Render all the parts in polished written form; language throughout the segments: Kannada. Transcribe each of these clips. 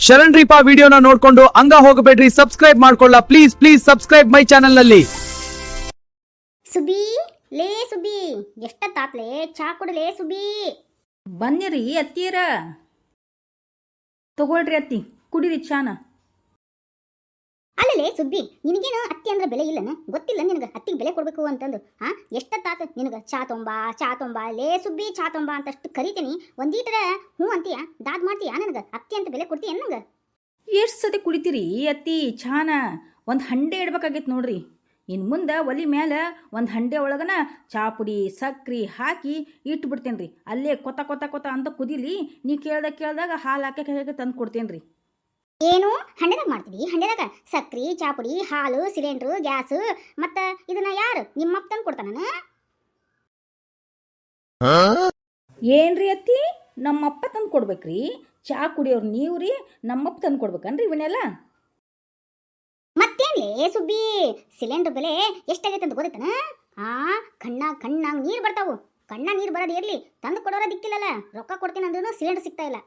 ಶರಣ್ ರೀಪಾ ವಿಡಿಯೋನ ನೋಡ್ಕೊಂಡು ಹಂಗ ಹೋಗಬೇಡ್ರಿ, ಸಬ್ಸ್ಕ್ರೈಬ್ ಮಾಡ್ಕೊಳ್ಳ please please subscribe my channel ನಲ್ಲಿ. ಸುಬಿ ಲೇ ಸುಬಿ ಎಷ್ಟತ್ತಾತ್ಲೆ ಚಾ ಕುಡಲೇ ಸುಬಿ. ಬನ್ನಿರಿ ಅತ್ತೀರ, ತಗೊಳ್ರಿ ಅತ್ತಿ, ಕುಡಿರಿ ಚಾನ. ಅಲ್ಲಲೇ ಸುಬ್ಬಿ, ನಿನಗೇನು ಅತ್ತಿ ಅಂದ್ರೆ ಬೆಲೆ ಇಲ್ಲನ? ಗೊತ್ತಿಲ್ಲ ನಿನಗೆ ಅತ್ತಿಗೆ ಬೆಲೆ ಕೊಡ್ಬೇಕು ಅಂತಂದು? ಎಷ್ಟತ್ತಾತ ನಿನಗೆ ಚಾ ತೊಂಬಾ ಲೇ ಸುಬ್ಬಿ ಚಾ ತೊಂಬಾ ಅಂತಷ್ಟು ಕರಿತೀನಿ, ಒಂದೀಟರ ಹ್ಞೂ ಅಂತೀಯ, ದಾದ್ ಮಾಡ್ತೀಯ ನನಗೆ ಅತ್ತಿ ಅಂತ ಬೆಲೆ ಕೊಡ್ತೀಯ ನಂಗೆ? ಎಷ್ಟು ಸತಿ ಕುಡಿತೀರಿ ಅತ್ತಿ ಚಾನ? ಒಂದು ಹಂಡೆ ಇಡ್ಬೇಕಾಗೈತೆ ನೋಡ್ರಿ. ಇನ್ನು ಮುಂದೆ ಒಲಿ ಮೇಲೆ ಒಂದು ಹಂಡೆ ಒಳಗನ ಚಾ ಪುಡಿ ಸಕ್ರೆ ಹಾಕಿ ಇಟ್ಟು ಬಿಡ್ತೇನೆ ರೀ. ಅಲ್ಲೇ ಕೊತ ಕೊತ ಕೊತ ಅಂತ ಕುದಿಲಿ, ನೀ ಕೇಳ್ದಾಗ ಹಾಲು ಹಾಕಿ ತಂದು ಕೊಡ್ತೇನೆ ರೀ. ಏನು ಹಂಡೆದಾಗ ಮಾಡ್ತೀವಿ? ಹಂಡೆದಾಗ ಸಕ್ರೆ, ಚಾ ಪುಡಿ, ಹಾಲು, ಸಿಲಿಂಡ್ರು, ಗ್ಯಾಸು, ಮತ್ತು ಇದನ್ನ ಯಾರು ನಿಮ್ಮಪ್ಪ ತಂದು ಕೊಡ್ತಾನ? ಏನ್ರಿ ಅತ್ತಿ, ನಮ್ಮಪ್ಪ ತಂದು ಕೊಡ್ಬೇಕ್ರಿ? ಚಾ ಕುಡಿಯೋರು ನೀವು ರೀ, ನಮ್ಮಪ್ಪ ತಂದು ಕೊಡ್ಬೇಕನ್ರಿ ಇವನ್ನೆಲ್ಲ? ಮತ್ತೇನ್ಲೇ ಸುಬ್ಬಿ, ಸಿಲಿಂಡರ್ ಬೆಲೆ ಎಷ್ಟಾಗೈತೆ ಅಂತ ಗೊತ್ತೈತನ? ಕಣ್ಣಾಗ ನೀರು ಬರ್ತಾವು. ನೀರು ಬರೋದು ಇರ್ಲಿ, ತಂದು ಕೊಡೋರ ದಿಕ್ಕಿಲ್ಲಲ್ಲ. ರೊಕ್ಕ ಕೊಡ್ತೀನಿ ಅಂದ್ರೂ ಸಿಲಿಂಡರ್ ಸಿಗ್ತಾ ಇಲ್ಲ.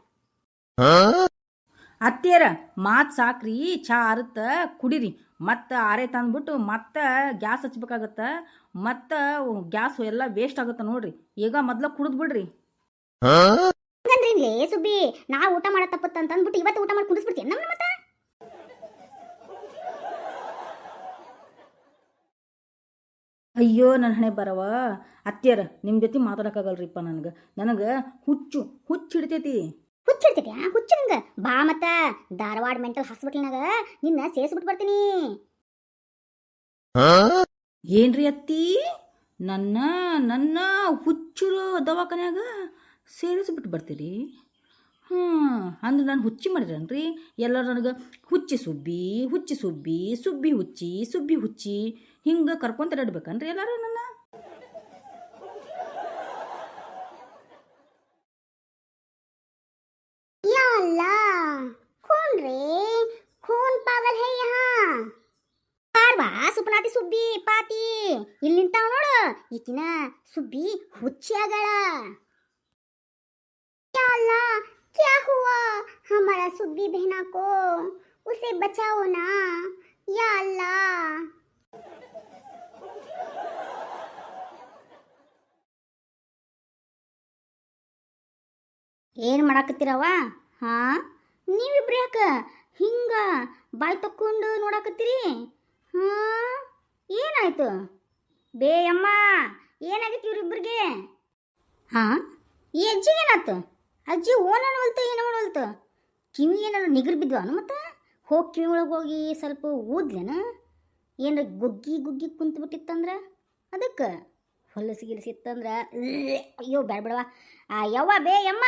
ಅತ್ತೇರ ಮಾತು ಸಾಕ್ರಿ, ಚಾ ಅರುತ್ತ ಕುಡಿರಿ. ಮತ್ತು ಆರೇ ತಂದ್ಬಿಟ್ಟು ಮತ್ತೆ ಗ್ಯಾಸ್ ಹಚ್ಬೇಕಾಗತ್ತ, ಮತ್ತು ಗ್ಯಾಸ್ ಎಲ್ಲ ವೇಸ್ಟ್ ಆಗುತ್ತೆ ನೋಡ್ರಿ. ಈಗ ಮೊದ್ಲ ಕುಡಿದು ಬಿಡ್ರಿ. ಹಂಗಂದ್ರಿನ್ಲೇ ಸುಬ್ಬಿ, ನಾವು ಊಟ ಮಾಡೋ ತಪ್ಪತ್ತ ಅಂತ ಅಂದ್ಬಿಟ್ಟು ಇವತ್ತು ಊಟ ಮಾಡಿ ಕುಡಿಸ್ಬಿಡ್ತೀವಿ ನಮ್ಮ ಮತ್ತೆ? ಅಯ್ಯೋ ನನ್ನ ಹಣೆ ಬರವ ಅತ್ತೆಯರ, ನಿಮ್ಮ ಜೊತೆ ಮಾತಾಡೋಕ್ಕಾಗಲ್ರಿಪ್ಪ. ನನಗೆ ಹುಚ್ಚು ಹಿಡಿತೈತಿ. ಹುಚ್ಚಿಡ್ತಿದ್ಯಾ? ಹುಚ್ಚು ನಂಗೆ ಬಾ ಮತ್ತ ಧಾರವಾಡ ಮೆಂಟಲ್ ಹಾಸ್ಪಿಟಲ್ನಾಗ ನಿನ್ನ ಸೇರಿಸ್ಬಿಟ್ಟು ಬರ್ತೀನಿ. ಏನ್ರಿ ಅತ್ತಿ, ನನ್ನ ಹುಚ್ಚರು ದವಾಖಾನ್ಯಾಗ ಸೇರಿಸ್ಬಿಟ್ಟು ಬರ್ತೀರಿ? ಅಂದ್ರೆ ನಾನು ಹುಚ್ಚಿ ಮಾಡಿದ್ರನ್ರಿ ಎಲ್ಲರೂ. ನನಗೆ ಹುಚ್ಚಿ ಸುಬ್ಬಿ ಹುಚ್ಚಿ ಹಿಂಗೆ ಕರ್ಕೊಂತ ಇಡ್ಬೇಕನ್ರಿ ಎಲ್ಲರೂ ನನ್ನ? या अल्लाह, कौन रे? कौन पागल है यहाँ? ಪಾರ್ವಾ ಸುಪ್ನಾತಿ ಸುಬ್ಬಿ ಪಾತಿ ಇಲ್ಲಿ ನಿಂತಾವ ನೋಡು. ಈಕಿನ ಸುಬ್ಬಿ ಹುಚ್ಚಿ ಆಗಳ. या अल्लाह, क्या हुआ? हमारा सुब्बी बहना को उसे बचाओ ना, या अल्लाह. ಏನು ಮಾಡಾಕತ್ತೀರವ? ನೀವಿಬ್ರು ಯಾಕ ಹಿಂಗ ಬಾಯಿ ತಕ್ಕೊಂಡು ನೋಡಾಕತ್ತೀರಿ? ಏನಾಯ್ತು ಬೇ ಅಮ್ಮ? ಏನಾಗಿತ್ತು ಇವ್ರಿಬ್ರಿಗೆ? ಈ ಅಜ್ಜಿಗೆ ಏನಾಯ್ತು? ಅಜ್ಜಿ ಓನನ್ನು ಹೊಲ್ತು ಏನೋ ಹೊಲ್ತು, ಕಿವಿ ಏನಾರು ನಿಗರ್ ಬಿದ್ವನು? ಮತ್ತೆ ಹೋಗಿ ಕಿವಿ ಒಳಗೆ ಹೋಗಿ ಸ್ವಲ್ಪ ಊದ್ಲೇನ? ಏನಾರ ಗುಗ್ಗಿ ಕುಂತು ಬಿಟ್ಟಿತ್ತಂದ್ರೆ ಅದಕ್ಕೆ ಹೊಲಸು ಗಿಲಸಿತ್ತಂದ್ರೆ ಅಯ್ಯೋ ಬೇಡ ಬಿಡವ. ಯವ್ವ ಬೇ ಅಮ್ಮ,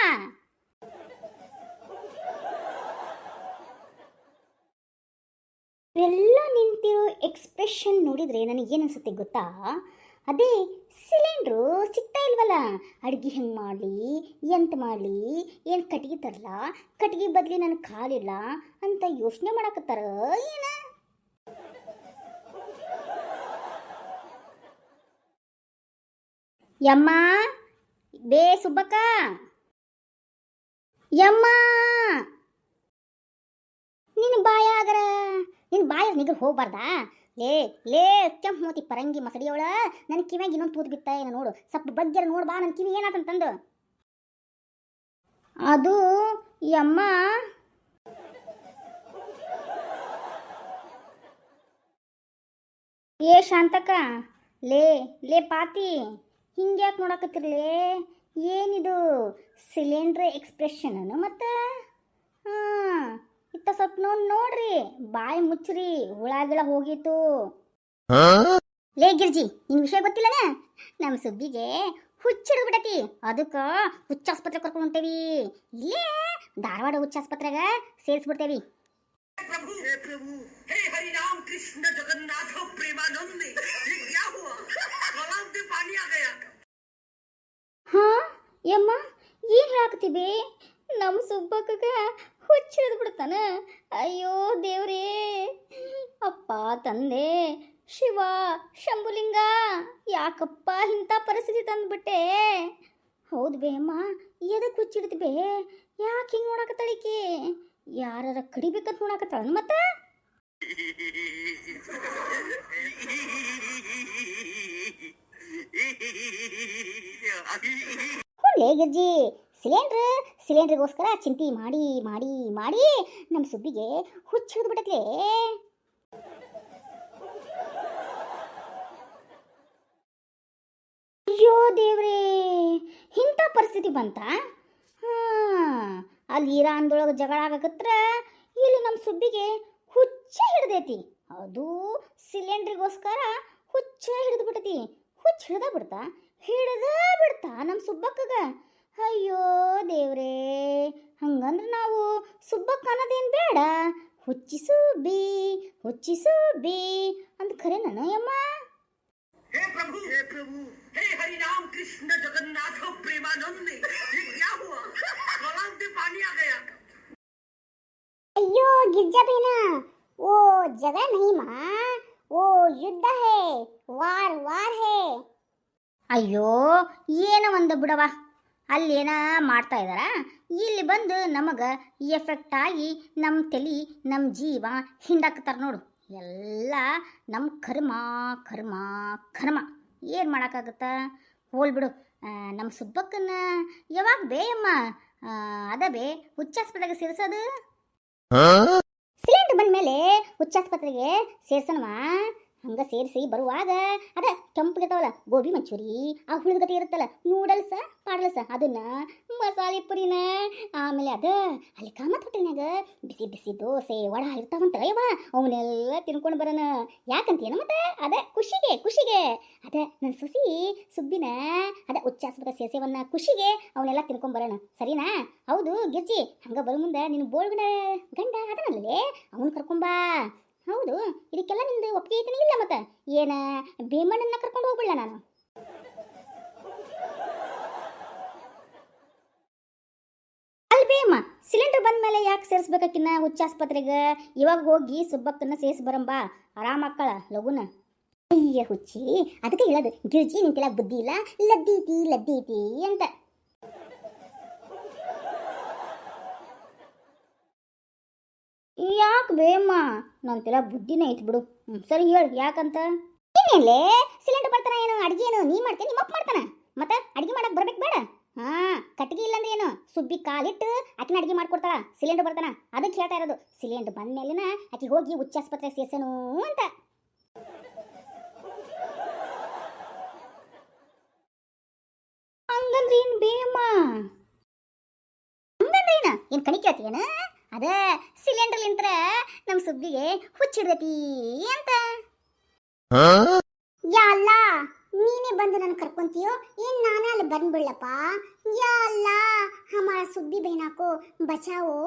ಎಲ್ಲ ನಿಂತಿರೋ ಎಕ್ಸ್ಪ್ರೆಷನ್ ನೋಡಿದರೆ ನನಗೇನು ಅನ್ಸುತ್ತೆ ಗೊತ್ತಾ? ಅದೇ ಸಿಲಿಂಡ್ರು ಸಿಗ್ತಾ ಇಲ್ವಲ್ಲ, ಅಡುಗೆ ಹೆಂಗೆ ಮಾಡಲಿ, ಎಂತ ಮಾಡಲಿ, ಏನು ಕಟ್ಗೆ ತರಲ್ಲ, ಕಟ್ಗೆ ಬದಲಿ ನನ್ನ ಕಾಲಿಲ್ಲ ಅಂತ ಯೋಚನೆ ಮಾಡಾಕತ್ತಾರ ಏನ? ಯಮ್ಮ ಬೇ ಸುಬ್ಬಕ್ಕ, ಯಮ್ಮ ನಿನ್ನ ಬಾಯ ನಿಗರ್ ಹೋಗ್ಬಾರ್ದಾ? ಲೇ ಕೆಂಪು ಮೋತಿ ಪರಂಗಿ ಮಸಡಿಯವಳ, ನನ್ನ ಕಿವ್ಯಾಗ ಇನ್ನೊಂದು ತೂತು ಬಿತ್ತ ಏನೋ ನೋಡು. ಸ್ವಲ್ಪ ಬಗ್ಗೆರ ನೋಡ್ಬಾ, ನನ್ನ ಕಿವಿ ಏನಾತಂತಂದು. ಅದು ಯಮ್ಮ, ಏ ಶಾಂತಕ್ಕ, ಲೇ ಪಾತಿ, ಹಿಂಗ್ಯಾಕೆ ನೋಡಕತ್ತಿರ್ಲೇ? ಏನಿದು ಸಿಲಿಂಡ್ರ್ ಎಕ್ಸ್ಪ್ರೆಷನ್ ಮತ್ತು? ಇತ್ತ ಸ್ವಲ್ಪ ನೋಡ್ರಿ, ಬಾಯಿ ಮುಚ್ಚ್ರಿ, ಹುಳಗಿಳ ಹೋಗಿತ್ತು. ಲೇ ಗಿರ್ಜಿ, ನಿನ್ ವಿಷಯ ಗೊತ್ತಿಲ್ಲನ? ನಮ್ಮ ಸುಬ್ಬಿಗೆ ಹುಚ್ಚಿಡ್ದು ಬಿಡತಿ, ಅದಕ್ಕೆ ಹುಚ್ಚಾಸ್ಪತ್ರೆ ಕರ್ಕೊಂಡು ಹೊಂಟೇವಿ. ಇಲ್ಲೇ ಧಾರವಾಡ ಹುಚ್ಚಾಸ್ಪತ್ರೆಗ ಸೇರಿಸ್ಬಿಡ್ತೇವಿ. हे हरि राम कृष्ण जगन्नाथ प्रेमानंद, ये क्या हुआ? गलाव में पानी आ गया. ಯಮ್ಮ ಏನು ಹೇಳಾಕತ್ತೀವಿ? ನಮ್ಮ ಸುಬ್ಬಕ್ಕ ಹುಚ್ಚಿಡ್ದು ಬಿಡ್ತಾನ. ಅಯ್ಯೋ ದೇವ್ರೇ, ಅಪ್ಪ ತಂದೆ ಶಿವ ಶಂಭುಲಿಂಗ, ಯಾಕಪ್ಪ ಇಂಥ ಪರಿಸ್ಥಿತಿ ತಂದುಬಿಟ್ಟೆ? ಹೌದು ಬೇ ಅಮ್ಮ, ಎದಕ್ಕೆ ಹುಚ್ಚಿಡ್ತು ಬೇ? ಯಾಕೆ ಹಿಂಗೆ ನೋಡಕತ್ತಳಿಕೆ? ಯಾರ ಕಡಿಬೇಕಂತ ನೋಡಾಕತ್ತಾಳ ಮತ್ತೆ ಹುಳ್ಳೆ ಗಿರ್ಜಿ ಸಿಲಿಂಡ್ರಿಗೋಸ್ಕರ ಚಿಂತೆ ಮಾಡಿ ಮಾಡಿ ಮಾಡಿ ನಮ್ಮ ಸುಬ್ಬಿಗೆ ಹುಚ್ಚ ಹಿಡಿದು ಬಿಡತ್ಲೆ. ಅಯ್ಯೋ ದೇವ್ರೇ, ಇಂಥ ಪರಿಸ್ಥಿತಿ ಬಂತ. ಅಲ್ಲಿ ಇರಾನ್ದೊಳಗೆ ಜಗಳ ಆಗಕತ್ರ ಇಲ್ಲಿ ನಮ್ಮ ಸುಬ್ಬಿಗೆ ಹುಚ್ಚ ಹಿಡ್ದೈತಿ. ಅದು ಸಿಲಿಂಡ್ರಿಗೋಸ್ಕರ ಹುಚ್ಚ ಹಿಡಿದು ಬಿಡ್ತೈತಿ. ಹುಚ್ಚ ಹಿಡ್ದ ಬಿಡ್ತಾ ನಮ್ಮ ಸುಬ್ಬಕ್ಕಗ. ಅಯ್ಯೋ ದೇವ್ರೇ, ಹಂಗಂದ್ರೆ ನಾವು ಸುಬ್ಬಕ್ಕ ಅನ್ನೋದೇನು ಬೇಡ, ಹುಚ್ಚಿಸು ಬಿ ಅಂತ ಖರೆ ನಾನು ಯಮ್ಮ. हे प्रभु हे हरि राम कृष्ण जगन्नाथ प्रेमानंद ये क्या हुआ गलाव में पानी आ गया. अयो गिरजा बहना, वो जगह नहीं माँ, वो युद्ध है, वार है. ಅಯ್ಯೋ ಏನೋ ಒಂದು ಬಿಡವ, ಅಲ್ಲೇನ ಮಾಡ್ತಾ ಇದ್ದಾರ, ಇಲ್ಲಿ ಬಂದು ನಮಗೆ ಎಫೆಕ್ಟ್ ಆಗಿ ನಮ್ಮ ತಲೆ ನಮ್ಮ ಜೀವ ಹಿಂಡಾಕ್ತಾರ ನೋಡು. ಎಲ್ಲ ನಮ್ಮ ಕರ್ಮ ಏನು ಮಾಡೋಕ್ಕಾಗತ್ತ. ಹೋಲ್ಬಿಡು. ನಮ್ಮ ಸುಬ್ಬಕ್ಕನ್ನ ಯಾವಾಗ ಬೇಯಮ್ಮ ಅದ ಬೇ ಹುಚ್ಚಾಸ್ಪತ್ರೆಗೆ ಸೇರಿಸೋದು. ಸಿಲಿಂಡರ್ ಬಂದ ಮೇಲೆ ಹುಚ್ಚಾಸ್ಪತ್ರೆಗೆ ಸೇರ್ಸಣವ. ಹಂಗೆ ಸೇರಿಸಿ ಬರುವಾಗ ಅದ ಕೆಂಪಗಿರ್ತಾವಲ್ಲ ಗೋಬಿ ಮಂಚೂರಿ, ಆ ಹುಳಿದಗತಿ ಇರುತ್ತಲ್ಲ ನೂಡಲ್ಸ ಪಾಡಲ್ಸ, ಅದನ್ನ ಮಸಾಲೆ ಪುರಿನ, ಆಮೇಲೆ ಅದ ಅಲ್ಲಿ ಕಾಮತ್ ಹೋಟೆಲ್ನಾಗ ಬಿಸಿ ದೋಸೆ ವಡ ಇರ್ತಾವಂತಲ್ಲ ಯವ್ವ, ಅವನ್ನೆಲ್ಲ ತಿನ್ಕೊಂಡು ಬರೋಣ. ಯಾಕಂತೇನು ಮತ್ತೆ ಅದ ಖುಷಿಗೆ ಅದ ನನ್ನ ಸೊಸಿ ಸುಬ್ಬಿನ ಅದ ಉಚ್ಚಾಸ್ಪತ್ರೆ ಸೇರ್ಸೇವನ್ನ ಖುಷಿಗೆ ಅವನ್ನೆಲ್ಲ ತಿನ್ಕೊಂಡು ಬರೋಣ, ಸರಿನಾ? ಹೌದು ಗಿರ್ಜಿ, ಹಂಗೆ ಬರೋ ಮುಂದೆ ನಿನ್ನ ಬೋಳ್ಗಡ ಗಂಡ ಅದನಲ್ಲೇ ಅವನು ಕರ್ಕೊಂಬಾ. ಹೌದು, ಇದಕ್ಕೆಲ್ಲ ನಿಂದು ಒಪ್ಪಿಗೆ ಐತನೇ ಇಲ್ಲ ಮತ್ತೆ ಏನ ಭೀಮಣ್ಣನ ಕರ್ಕೊಂಡು ಹೋಗ್ಬಿಡ ನಾನು. ಅಲ್ಲಿ ಭೀಮ ಸಿಲಿಂಡರ್ ಬಂದ ಮೇಲೆ ಯಾಕೆ ಸೇರಿಸ್ಬೇಕಾಕಿನ್ನ ಹುಚ್ಚಾಸ್ಪತ್ರೆಗೆ? ಇವಾಗ ಹೋಗಿ ಸುಬ್ಬಕ್ಕನ್ನ ಸೇರಿಸಿ ಬರಂಬಾ, ಆರಾಮಾಕ್ಕಳ ಲಗುನ. ಅಯ್ಯ ಹುಚ್ಚಿ, ಅದಕ್ಕೆ ಹೇಳೋದು ಗಿರ್ಜಿ ನಿಂತೆಲ್ಲ ಬುದ್ಧಿ ಇಲ್ಲ, ಲದ್ದೀತಿ ಅಂತ. ಯಾಕೆ ಬೇಮ್ಮ, ನಂತೆಲ್ಲ ಬುದ್ಧಿನೇ ಐತಿ ಬಿಡು. ಸರಿ ಹೇಳು ಯಾಕಂತ. ಇನ್ನೇನ್ಲೇ ಸಿಲಿಂಡರ್ ಬರ್ತಾನ ಏನು, ಅಡ್ಗೆ ಏನು ನೀ ಮಾಡ್ತೇನೆ ನಿಮ್ಮ ಅಪ್ಪ ಮಾಡ್ತಾನ, ಮತ್ತೆ ಅಡ್ಗೆ ಮಾಡಕ್ ಬರ್ಬೇಕು ಬೇಡ? ಕಟ್ಟಿಗೆ ಇಲ್ಲಂದ್ರೆ ಏನು, ಸುಬ್ಬಿ ಕಾಲಿಟ್ಟು ಆಕಿನ ಅಡ್ಗೆ ಮಾಡ್ಕೊಡ್ತಾಳ, ಸಿಲಿಂಡರ್ ಬರ್ತಾನ. ಅದಕ್ಕೆ ಹೇಳ್ತಾ ಇರೋದು, ಸಿಲಿಂಡರ್ ಬಂದ ಮೇಲಿನ ಆಕಿ ಹೋಗಿ ಹುಚ್ಚಾಸ್ಪತ್ರೆ ಸೇರ್ಸನು ಅಂತ. ಹಂಗಂದ್ರೆ ಏನು ಬೇಮ್ಮ, ಹಂಗಂದ್ರೆ ಏನು ಕಣಿ ಕೇಳ್ತೀಯನ? ಅದ ಸಿಲಿಂಡರ್ಲಿಂತ್ರ ನಮ್ಮ ಸುಬ್ಬಿಗೆ ಹುಚ್ಚಿಡ್ದತಿ ಅಂತ. ಯಾ ಅಲ್ಲ, ನೀನೇ ಬಂದು ನನ್ನ ಕರ್ಕೊಂತೀಯೋ ಏನ್ ನಾನೇ ಅಲ್ಲಿ ಬಂದ್ಬಿಡ್ಲಪ್ಪ? ಯಾ ಅಲ್ಲ, ಹಮಾರ ಸುಬ್ಬಿ ಬಹನಾ ಕೋ ಬಚಾವೋ.